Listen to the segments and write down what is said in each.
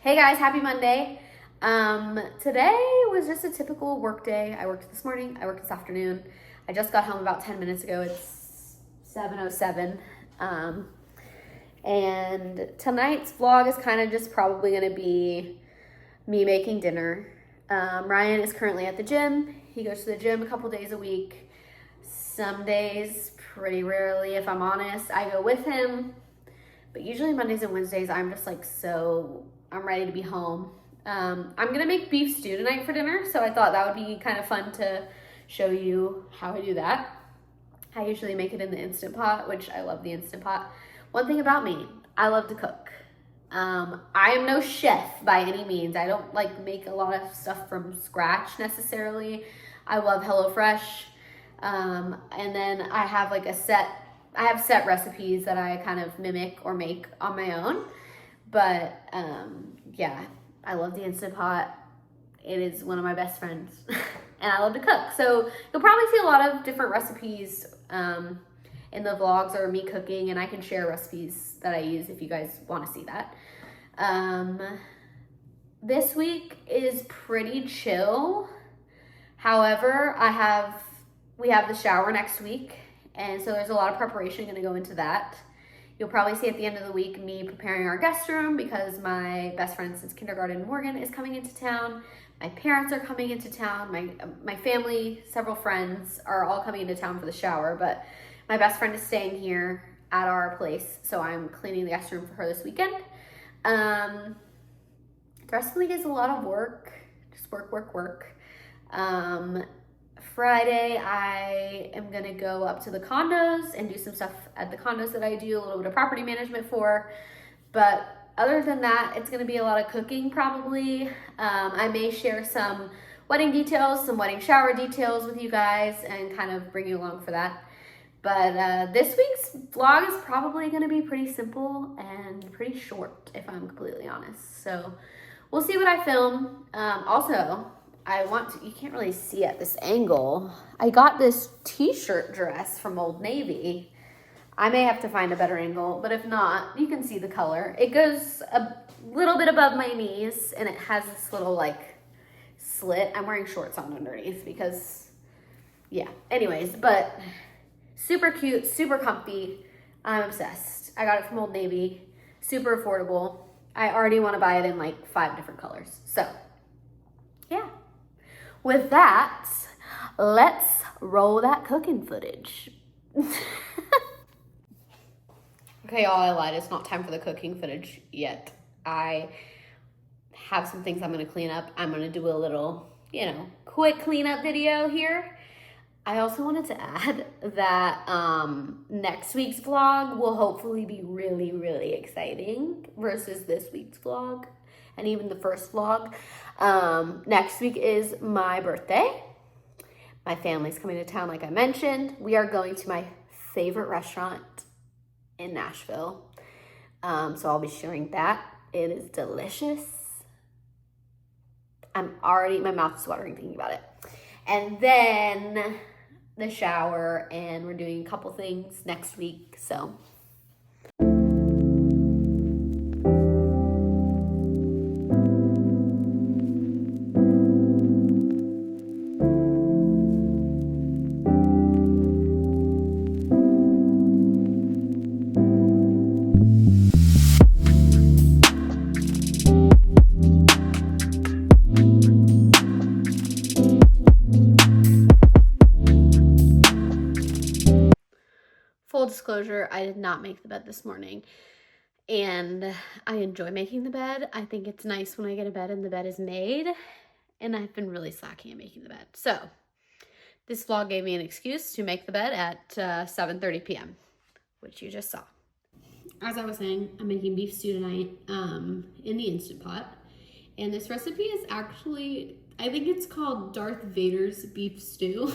Hey guys, happy Monday. Today was just a typical work day. I worked this morning, I worked this afternoon. I just got home about 10 minutes ago. It's 7:07. And tonight's vlog is kind of just probably going to be me making dinner. Ryan is currently at the gym. He goes to the gym a couple days a week. Some days, pretty rarely, if I'm honest, I go with him. But usually Mondays and Wednesdays, I'm just like I'm ready to be home. I'm gonna make beef stew tonight for dinner, so I thought that would be kind of fun to show you how I do that. I usually make it in the Instant Pot, which I love the Instant Pot. One thing about me, I love to cook. I am no chef by any means. I don't like make a lot of stuff from scratch necessarily. I love HelloFresh. And then I have set recipes that I kind of mimic or make on my own. But yeah, I love the Instant Pot. It is one of my best friends and I love to cook. So you'll probably see a lot of different recipes in the vlogs or me cooking, and I can share recipes that I use if you guys want to see that. This week is pretty chill. However, we have the shower next week, and so there's a lot of preparation going to go into that. You'll probably see at the end of the week me preparing our guest room because my best friend since kindergarten, Morgan, is coming into town. My parents are coming into town. My family, several friends are all coming into town for the shower, but my best friend is staying here at our place, so I'm cleaning the guest room for her this weekend. The rest of the week is a lot of work, just work. Friday, I am gonna go up to the condos and do some stuff at the condos that I do a little bit of property management for. But other than that, it's gonna be a lot of cooking probably. I may share some wedding details, some wedding shower details with you guys and kind of bring you along for that. But this week's vlog is probably gonna be pretty simple and pretty short, if I'm completely honest. So we'll see what I film. Also, you can't really see at this angle. I got this t-shirt dress from Old Navy. I may have to find a better angle, but if not, you can see the color. It goes a little bit above my knees and it has this little like slit. I'm wearing shorts on underneath because, yeah. Anyways, but super cute, super comfy. I'm obsessed. I got it from Old Navy, super affordable. I already want to buy it in like 5 different colors. So, yeah. With that, let's roll that cooking footage. Okay, y'all, I lied. It's not time for the cooking footage yet. I have some things I'm going to clean up. I'm going to do a little, quick cleanup video here. I also wanted to add that next week's vlog will hopefully be really, really exciting versus this week's vlog. And even the first vlog. Next week is my birthday. My family's coming to town, like I mentioned. We are going to my favorite restaurant in Nashville. So I'll be sharing that. It is delicious. My mouth is watering thinking about it. And then the shower, and we're doing a couple things next week, so. Full disclosure, I did not make the bed this morning, and I enjoy making the bed. I think it's nice when I get a bed and the bed is made, and I've been really slacking at making the bed. So this vlog gave me an excuse to make the bed at 7:30 p.m., which you just saw. As I was saying, I'm making beef stew tonight in the Instant Pot, and this recipe is actually, I think it's called Darth Vader's beef stew.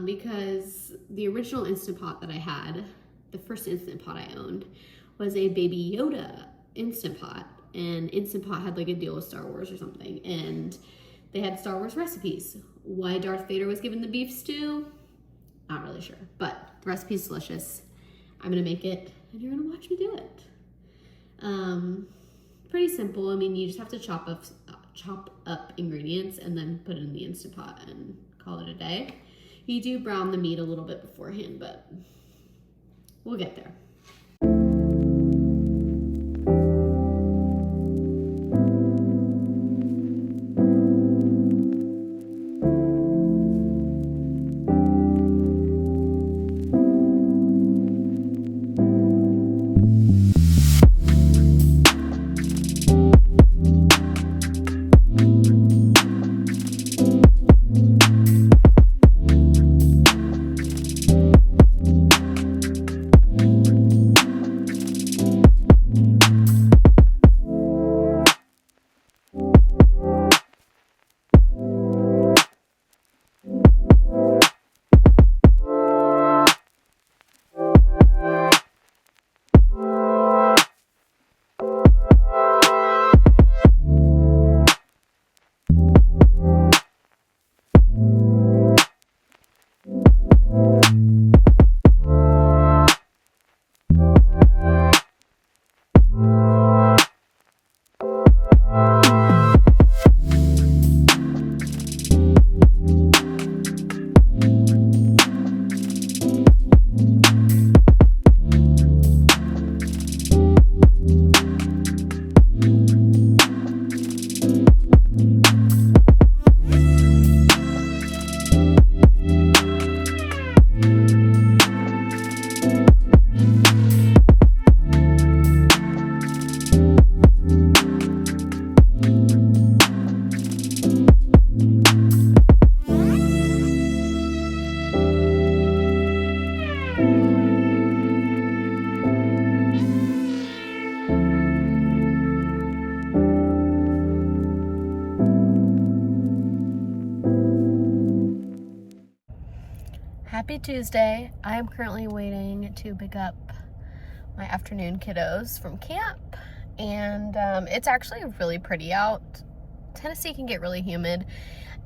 Because the original Instant Pot that I had, the first Instant Pot I owned, was a Baby Yoda Instant Pot. And Instant Pot had like a deal with Star Wars or something. And they had Star Wars recipes. Why Darth Vader was given the beef stew, not really sure. But the recipe's delicious. I'm gonna make it and you're gonna watch me do it. pretty simple. I mean, you just have to chop up ingredients and then put it in the Instant Pot and call it a day. You do brown the meat a little bit beforehand, but we'll get there. Happy Tuesday. I am currently waiting to pick up my afternoon kiddos from camp, and it's actually really pretty out. Tennessee can get really humid,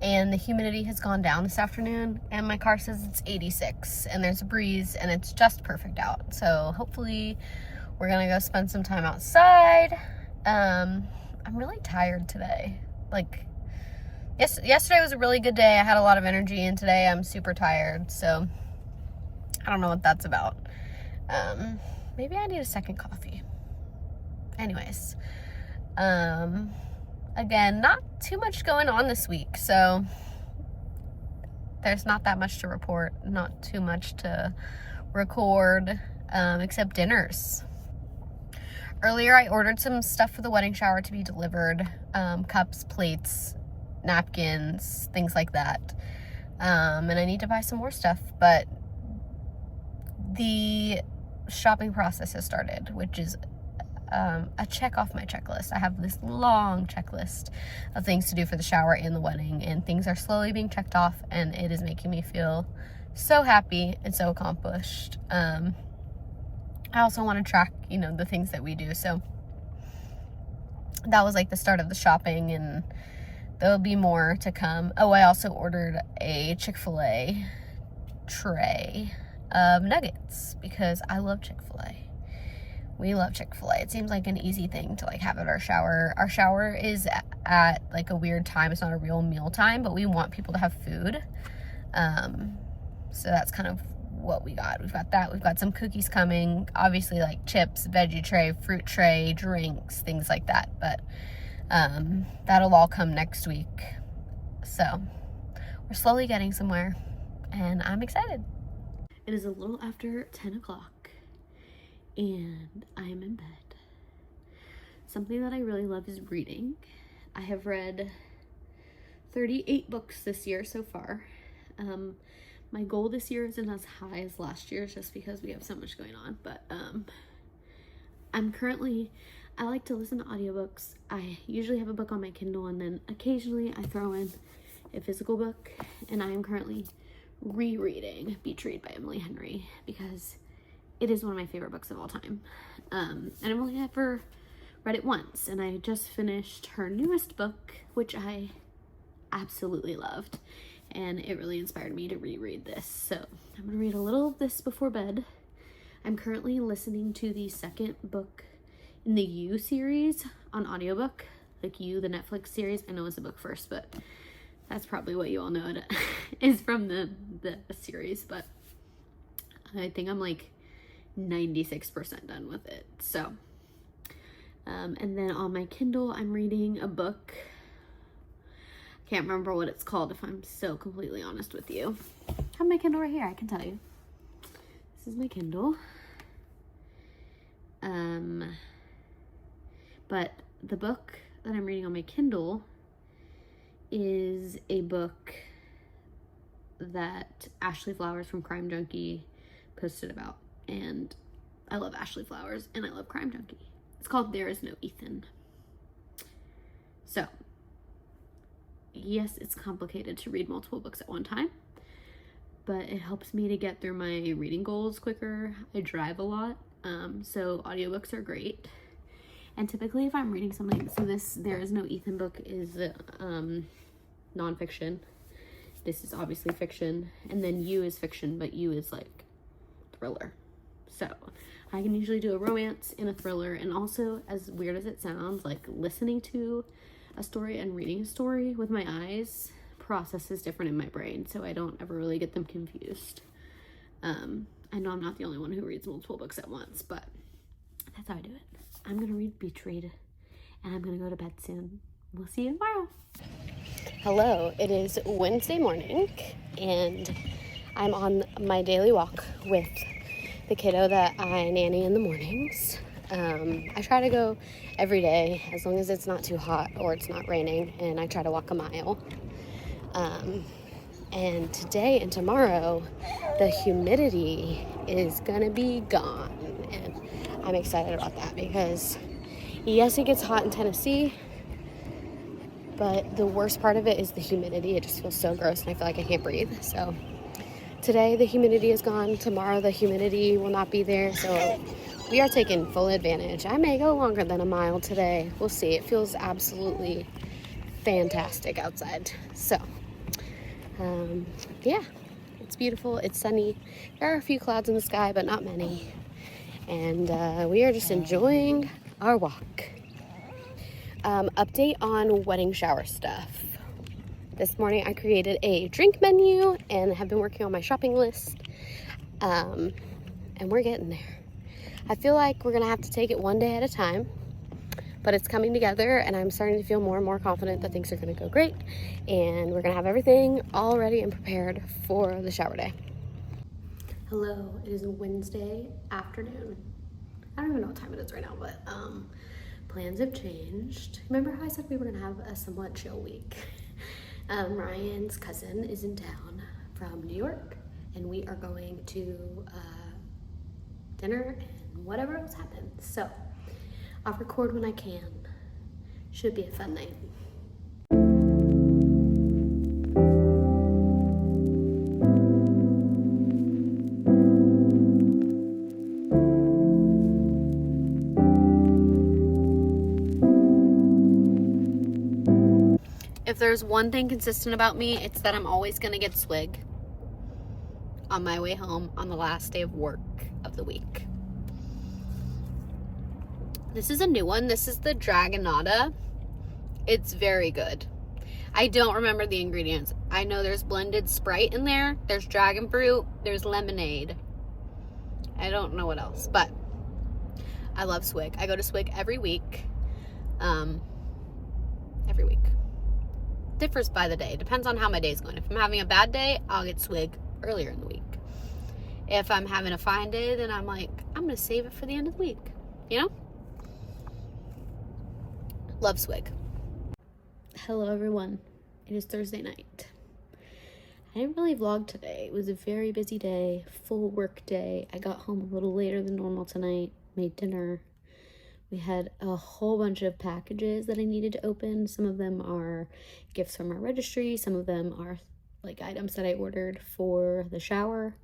and the humidity has gone down this afternoon, and my car says it's 86 and there's a breeze and it's just perfect out. So hopefully we're gonna go spend some time outside. I'm really tired today. Like, yesterday was a really good day. I had a lot of energy, and today I'm super tired. So I don't know what that's about. Maybe I need a second coffee. Anyways, again, not too much going on this week. So there's not that much to report, not too much to record, except dinners. Earlier, I ordered some stuff for the wedding shower to be delivered, cups, plates, napkins, things like that. And I need to buy some more stuff, but the shopping process has started, which is a check off my checklist. I have this long checklist of things to do for the shower and the wedding, and things are slowly being checked off, and it is making me feel so happy and so accomplished. I also want to track, the things that we do. So that was like the start of the shopping, and there'll be more to come. Oh, I also ordered a Chick-fil-A tray of nuggets because I love Chick-fil-A. We love Chick-fil-A. It seems like an easy thing to have at our shower. Our shower is at a weird time. It's not a real meal time, but we want people to have food. So that's kind of what we got. We've got that. We've got some cookies coming. Obviously, chips, veggie tray, fruit tray, drinks, things like that. But that'll all come next week. So we're slowly getting somewhere, and I'm excited. It is a little after 10 o'clock, and I am in bed. Something that I really love is reading. I have read 38 books this year so far. My goal this year isn't as high as last year's just because we have so much going on, but I like to listen to audiobooks. I usually have a book on my Kindle, and then occasionally I throw in a physical book, and I am currently rereading Beach Read by Emily Henry because it is one of my favorite books of all time. And I've only ever read it once, and I just finished her newest book, which I absolutely loved, and it really inspired me to reread this. So I'm gonna read a little of this before bed. I'm currently listening to the second book in the You series on audiobook. Like You, the Netflix series. I know it's a book first, but that's probably what you all know it is from the series. But I think I'm like 96% done with it. So, and then on my Kindle, I'm reading a book. Can't remember what it's called, if I'm so completely honest with you. I have my Kindle right here, I can tell you. This is my Kindle. But the book that I'm reading on my Kindle is a book that Ashley Flowers from Crime Junkie posted about. And I love Ashley Flowers and I love Crime Junkie. It's called There Is No Ethan. So, yes, it's complicated to read multiple books at one time, but it helps me to get through my reading goals quicker. I drive a lot, so audiobooks are great. And typically if I'm reading something, so this There Is No Ethan book is nonfiction. This is obviously fiction. And then You is fiction, but You is like thriller. So I can usually do a romance and a thriller. And also, as weird as it sounds, like listening to a story and reading a story with my eyes processes different in my brain. So I don't ever really get them confused. I know I'm not the only one who reads multiple books at once, but that's how I do it. I'm going to read Beach Read, and I'm going to go to bed soon. We'll see you tomorrow. Hello, it is Wednesday morning, and I'm on my daily walk with the kiddo that I nanny in the mornings. I try to go every day, as long as it's not too hot or it's not raining, and I try to walk a mile. And today and tomorrow, the humidity is gonna be gone, and I'm excited about that because, yes, it gets hot in Tennessee, but the worst part of it is the humidity. It just feels so gross, and I feel like I can't breathe. So today the humidity is gone. Tomorrow the humidity will not be there, so we are taking full advantage. I may go longer than a mile today. We'll see. It feels absolutely fantastic outside. So, yeah, it's beautiful. It's sunny. There are a few clouds in the sky, but not many. And we are just enjoying our walk. Update on wedding shower stuff. This morning I created a drink menu and have been working on my shopping list. And we're getting there. I feel like we're gonna have to take it one day at a time, but it's coming together and I'm starting to feel more and more confident that things are gonna go great and we're gonna have everything all ready and prepared for the shower day. Hello, it is a Wednesday afternoon. I don't even know what time it is right now, but plans have changed. Remember how I said we were gonna have a somewhat chill week? Ryan's cousin is in town from New York and we are going to dinner and whatever else happens. So I'll record when I can. Should be a fun night. If there's one thing consistent about me, it's that I'm always gonna get swig on my way home on the last day of work of the week. This is a new one. This is the Dragonata. It's very good. I don't remember the ingredients. I know there's blended Sprite in there. There's dragon fruit. There's lemonade. I don't know what else, but I love swig. I go to swig every week. Every week. Differs by the day. Depends on how my day's going. If I'm having a bad day, I'll get swig earlier in the week. If I'm having a fine day, then I'm like, I'm gonna save it for the end of the week. You know? Love swig. Hello everyone. It is Thursday night. I didn't really vlog today. It was a very busy day, full work day. I got home a little later than normal tonight, made dinner. We had a whole bunch of packages that I needed to open. Some of them are gifts from our registry. Some of them are like items that I ordered for the shower.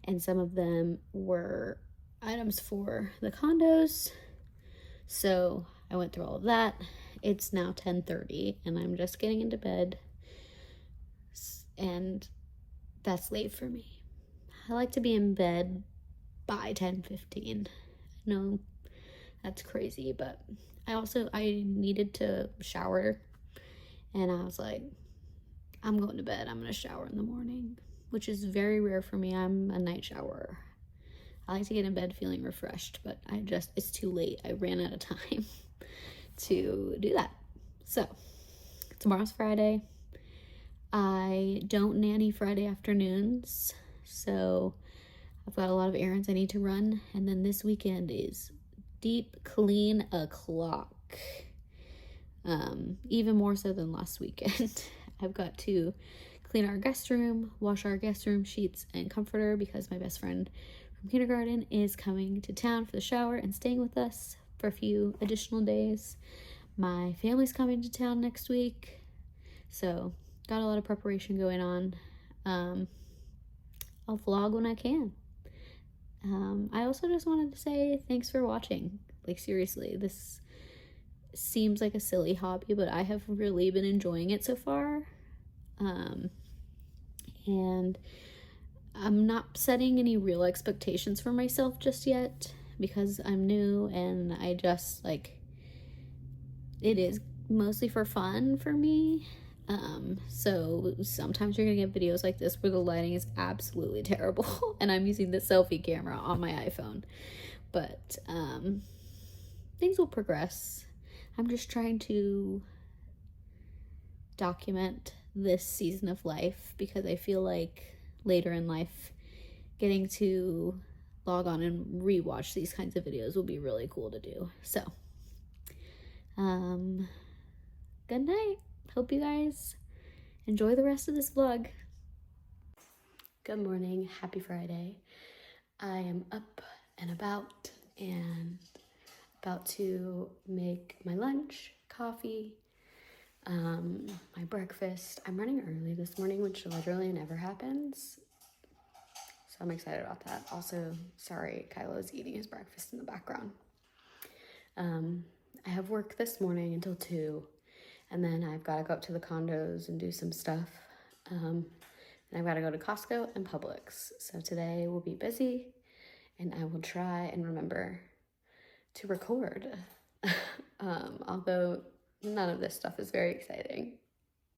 And some of them were items for the condos. So I went through all of that. It's now 10:30 and I'm just getting into bed. And that's late for me. I like to be in bed by 10:15. No, That's crazy, but I needed to shower, and I was like, I'm going to bed. I'm going to shower in the morning, which is very rare for me. I'm a night showerer. I like to get in bed feeling refreshed, but it's too late. I ran out of time to do that. So, tomorrow's Friday. I don't nanny Friday afternoons, so I've got a lot of errands I need to run, and then this weekend is deep clean o'clock. Even more so than last weekend. I've got to clean our guest room, wash our guest room sheets and comforter, because my best friend from kindergarten is coming to town for the shower and staying with us for a few additional days. My family's coming to town next week, so got a lot of preparation going on. I'll vlog when I can. I also just wanted to say thanks for watching. Like, seriously, this seems like a silly hobby, but I have really been enjoying it so far. And I'm not setting any real expectations for myself just yet, because I'm new and I just, like, it is mostly for fun for me. So sometimes you're gonna get videos like this where the lighting is absolutely terrible and I'm using the selfie camera on my iPhone, but things will progress. I'm just trying to document this season of life, because I feel like later in life getting to log on and rewatch these kinds of videos will be really cool to do. So good night. Hope you guys enjoy the rest of this vlog. Good morning. Happy Friday. I am up and about and about to make my lunch, coffee, my breakfast. I'm running early this morning, which literally never happens, so I'm excited about that. Also, sorry, Kylo is eating his breakfast in the background. I have work this morning until 2, and then I've got to go up to the condos and do some stuff, and I've got to go to Costco and Publix. So today will be busy, and I will try and remember to record, although none of this stuff is very exciting.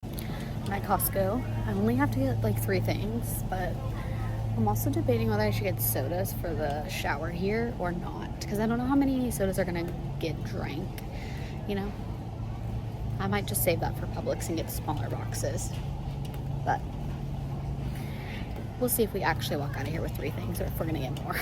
I'm at Costco. I only have to get like 3 things, but I'm also debating whether I should get sodas for the shower here or not, because I don't know how many sodas are gonna get drank, you know? I might just save that for Publix and get smaller boxes, but we'll see if we actually walk out of here with 3 things or if we're gonna get more.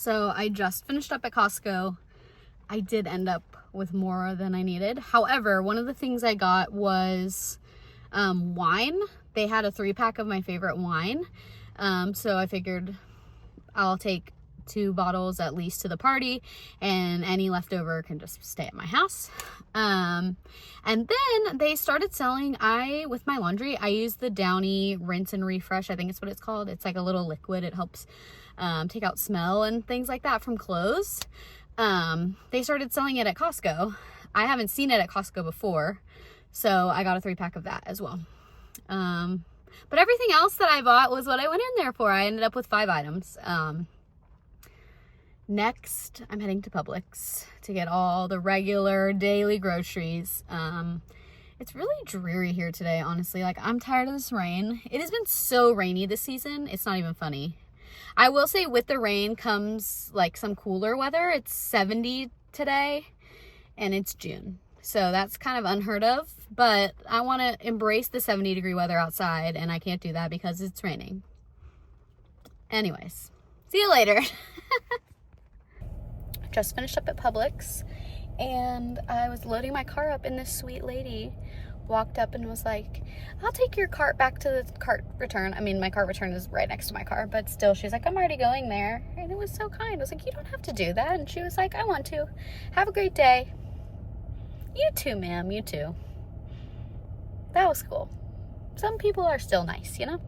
So I just finished up at Costco. I did end up with more than I needed. However, one of the things I got was wine. They had a 3-pack of my favorite wine. So I figured I'll take 2 bottles at least to the party, and any leftover can just stay at my house. And then they started selling, with my laundry, I use the Downy Rinse and Refresh. I think it's what it's called. It's like a little liquid. It helps take out smell and things like that from clothes. They started selling it at Costco. I haven't seen it at Costco before, so I got a 3-pack of that as well. But everything else that I bought was what I went in there for. I ended up with 5 items. Next, I'm heading to Publix to get all the regular daily groceries. It's really dreary here today, honestly. Like, I'm tired of this rain. It has been so rainy this season. It's not even funny. I will say with the rain comes like some cooler weather. It's 70 today and it's June. So that's kind of unheard of, but I want to embrace the 70-degree weather outside, and I can't do that because it's raining. Anyways, see you later. Just finished up at Publix, and I was loading my car up, and this sweet lady walked up and was like, I'll take your cart back to the cart return. I mean, my cart return is right next to my car, but still, she's like, I'm already going there. And it was so kind. I was like, you don't have to do that. And she was like, I want to. Have a great day. You too, ma'am. You too. That was cool. Some people are still nice, you know?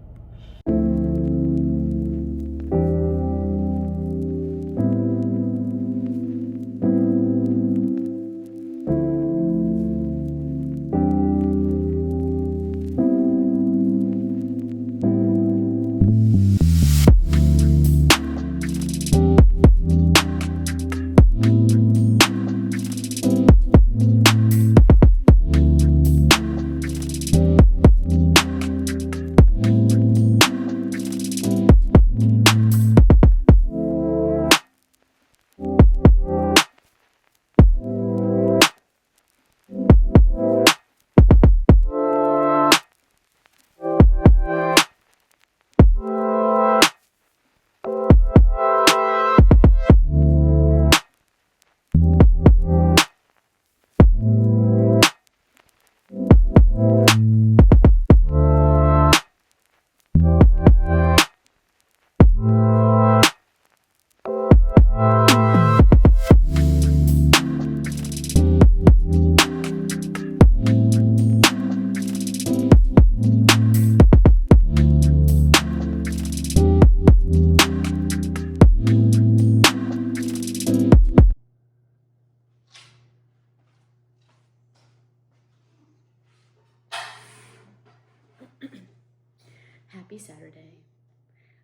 happy Saturday.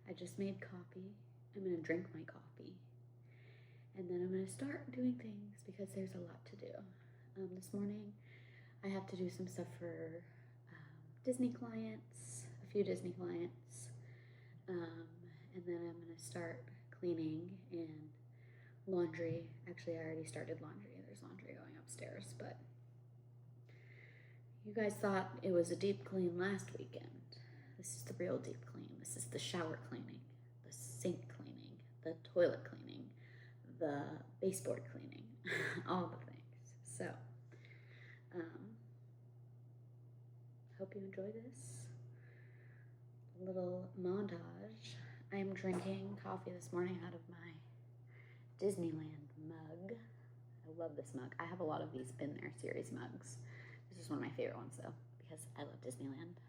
I just made coffee. I'm gonna drink my coffee. And then I'm gonna start doing things because there's a lot to do. This morning, I have to do some stuff for Disney clients, a few Disney clients. And then I'm gonna start cleaning and laundry. Actually, I already started laundry. There's laundry going upstairs, but you guys thought it was a deep clean last weekend. This is the real deep clean. This is the shower cleaning, the sink cleaning, the toilet cleaning, the baseboard cleaning, all the things. So, hope you enjoy this little montage. I am drinking coffee this morning out of my Disneyland mug. I love this mug. I have a lot of these Been There series mugs. This is one of my favorite ones though, because I love Disneyland.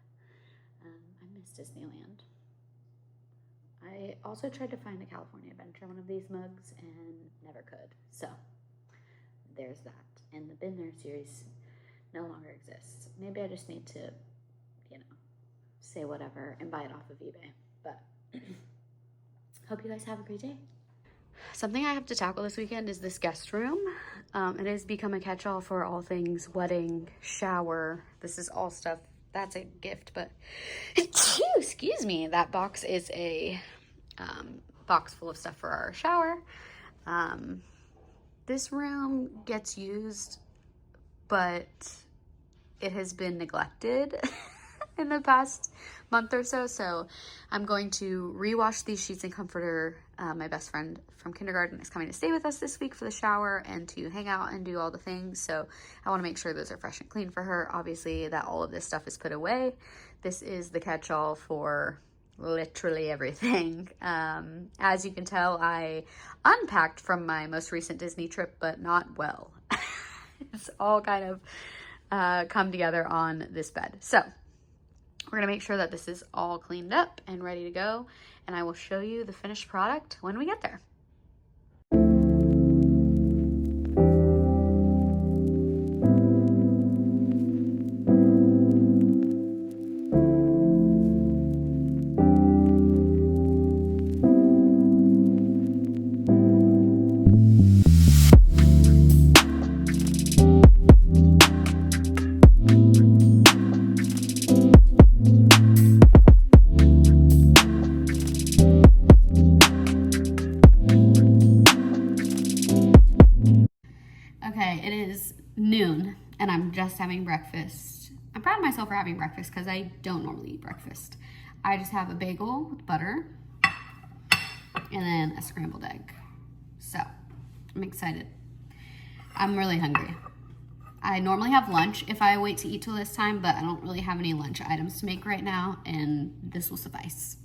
I miss Disneyland. I also tried to find a California Adventure one of these mugs and never could. So there's that. And the Been There series no longer exists. Maybe I just need to, say whatever and buy it off of eBay. But hope you guys have a great day. Something I have to tackle this weekend is this guest room. It has become a catch-all for all things wedding, shower. This is all stuff. That's a gift, but excuse me. That box is a box full of stuff for our shower. This room gets used, but it has been neglected in the past month or so. So I'm going to rewash these sheets and comforter. My best friend from kindergarten is coming to stay with us this week for the shower and to hang out and do all the things. So I want to make sure those are fresh and clean for her. Obviously that all of this stuff is put away. This is the catch-all for literally everything. As you can tell, I unpacked from my most recent Disney trip, but not well. It's all kind of come together on this bed. So we're gonna make sure that this is all cleaned up and ready to go, and I will show you the finished product when we get there. Okay, it is noon and I'm just having breakfast. I'm proud of myself for having breakfast because I don't normally eat breakfast. I just have a bagel with butter and then a scrambled egg. So I'm excited. I'm really hungry. I normally have lunch if I wait to eat till this time, but I don't really have any lunch items to make right now, and this will suffice.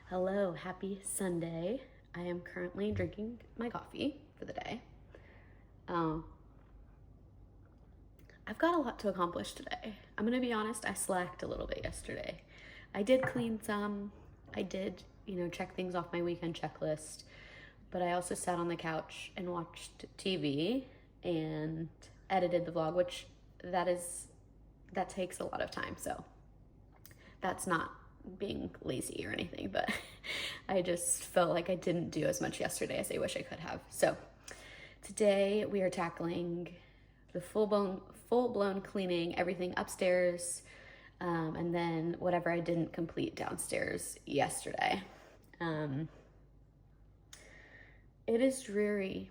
Hello, happy Sunday. I am currently drinking my coffee for the day. I've got a lot to accomplish today. I'm gonna be honest, I slacked a little bit yesterday. I did clean some, I did, check things off my weekend checklist, but I also sat on the couch and watched TV and edited the vlog, which that takes a lot of time, so that's not being lazy or anything, but I just felt like I didn't do as much yesterday as I wish I could have. So today we are tackling the full-blown cleaning, everything upstairs, and then whatever I didn't complete downstairs yesterday. It is dreary.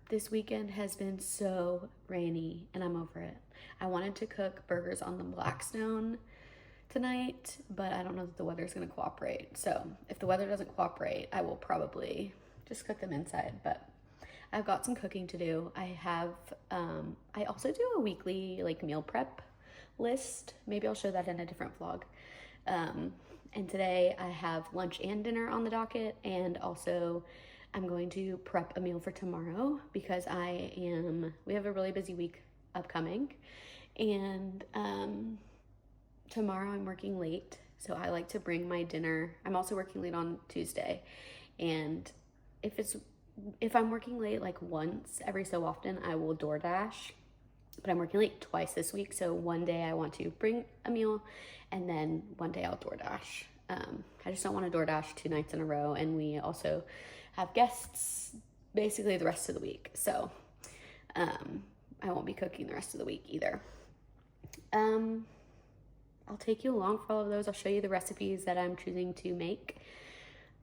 This weekend has been so rainy and I'm over it. I wanted to cook burgers on the Blackstone tonight, but I don't know that the weather's gonna cooperate. So if the weather doesn't cooperate, I will probably just cook them inside, but I've got some cooking to do. I also do a weekly meal prep list. Maybe I'll show that in a different vlog. And today I have lunch and dinner on the docket, and also I'm going to prep a meal for tomorrow because we have a really busy week upcoming, and tomorrow I'm working late, so I like to bring my dinner. I'm also working late on Tuesday, and if I'm working late once every so often, I will DoorDash, but I'm working late twice this week, so one day I want to bring a meal, and then one day I'll DoorDash. I just don't want to DoorDash 2 nights in a row, and we also have guests basically the rest of the week, so I won't be cooking the rest of the week either. I'll take you along for all of those. I'll show you the recipes that I'm choosing to make,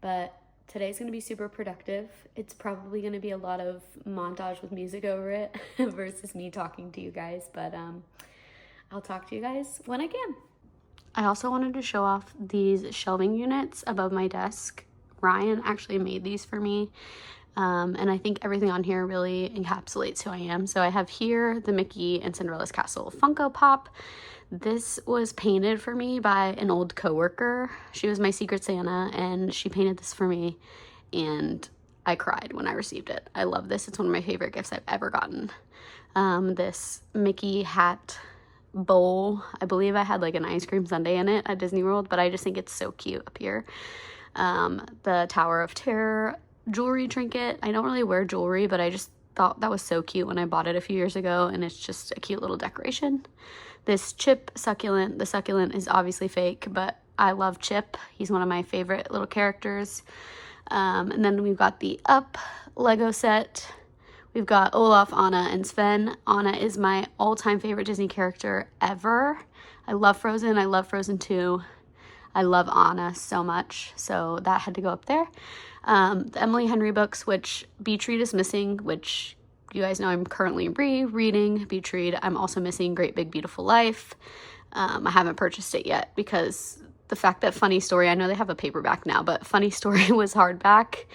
but today's going to be super productive. It's probably going to be a lot of montage with music over it versus me talking to you guys, but I'll talk to you guys when I can. I also wanted to show off these shelving units above my desk. Ryan actually made these for me, and I think everything on here really encapsulates who I am. So I have here the Mickey and Cinderella's Castle Funko Pop. This was painted for me by an old coworker. She was my Secret Santa, and she painted this for me, and I cried when I received it. I love this. It's one of my favorite gifts I've ever gotten. This Mickey hat bowl. I believe I had like an ice cream sundae in it at Disney World, but I just think it's so cute up here. The Tower of Terror jewelry trinket. I don't really wear jewelry, but I just thought that was so cute when I bought it a few years ago, and it's just a cute little decoration. This Chip succulent. The succulent is obviously fake, but I love Chip. He's one of my favorite little characters. And then we've got the Up Lego set. We've got Olaf, Anna, and Sven. Anna is my all-time favorite Disney character ever. I love Frozen. I love Frozen 2. I love Anna so much, so that had to go up there. The Emily Henry books, which Beach Read is missing, which you guys know I'm currently rereading Beach Read. I'm also missing Great Big Beautiful Life. I haven't purchased it yet because the fact that Funny Story, I know they have a paperback now, but Funny Story was hardback.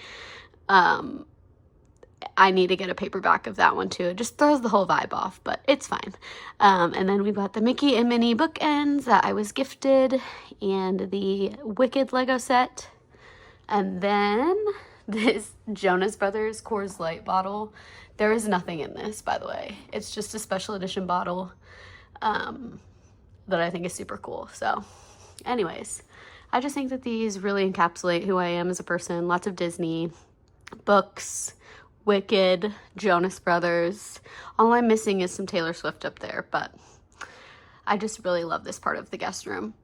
I need to get a paperback of that one too. It just throws the whole vibe off, but it's fine. And then we've got the Mickey and Minnie bookends that I was gifted, and the Wicked Lego set. And then this Jonas Brothers Coors Light bottle. There is nothing in this, by the way. It's just a special edition bottle that I think is super cool. So anyways, I just think that these really encapsulate who I am as a person. Lots of Disney books, Wicked, Jonas Brothers. All I'm missing is some Taylor Swift up there, but I just really love this part of the guest room.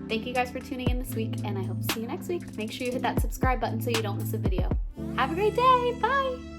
Thank you guys for tuning in this week, and I hope to see you next week. Make sure you hit that subscribe button so you don't miss a video. Have a great day. Bye.